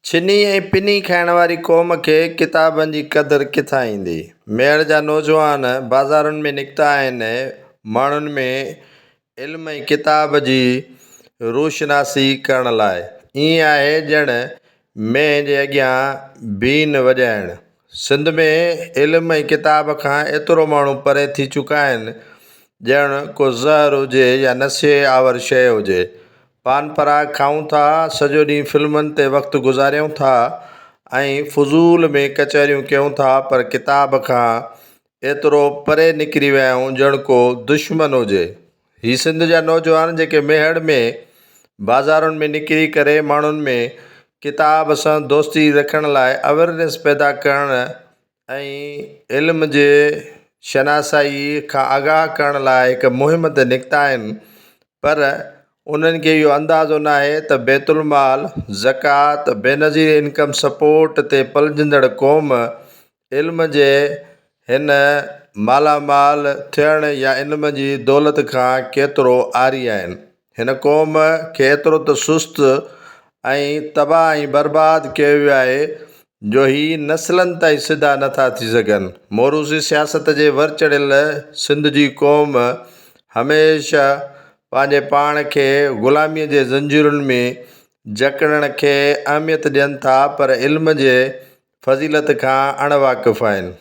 छिनी ऐं पिनी खाइण वारी क़ौम खे किताबनि जी क़दुरु किथां ईंदी। मेड़ जा नौजवान बाज़ारुनि में निकिता आहिनि माण्हुनि में इल्म ऐं किताब जी रोशनासी करण लाइ। ईअं आहे ॼण मेंहिं जे अॻियां बीन वॼाइण। सिंध में इल्म ऐं किताब खां एतिरो माण्हू परे थी चुका आहिनि ॼण को ज़हर हुजे या नशे आवर शइ हुजे। पान पराग खाऊं था, सॼो ॾींहुं फिल्मुनि ते वक़्तु गुज़ारियूं था ऐं फज़ूल में कचहरियूं कयूं था, पर किताब खां एतिरो परे निकिरी विया आहियूं ॼण को दुश्मन हुजे। ही सिंध जा नौजवान जेके मेहड़ में बाज़ारुनि में निकिरी करे माण्हुनि में किताब सां दोस्ती रखण लाइ अवेयरनेस पैदा करण ऐं इल्म जे शनासाई खां आगाह करण लाइ हिकु मुहिम ते निकिता आहिनि, पर उन्हनि खे इहो अंदाज़ो न आहे त बैतुल माल, ज़कात, बेनज़ीर इनकम सपोर्ट ते पलिजंदड़ क़ौम इल्म जे हिन मालामाल थियण या इल्म जी दौलत खां केतिरो आरी आहिनि। हिन क़ौम खे एतिरो त सुस्त ऐं तबाह ऐं बर्बाद कयो वियो आहे जो ही नस्लनि ताईं सिधा नथा थी सघनि। मोरूसी सियासत जे वर चढ़ियल सिंध जी क़ौम हमेशह पंहिंजे पाण खे ग़ुलामीअ जे ज़ंजीरुनि में जकड़ण खे अहमियत ॾियनि था, पर इल्म जे फज़ीलत खां अणवाक़िफ़ आहिनि।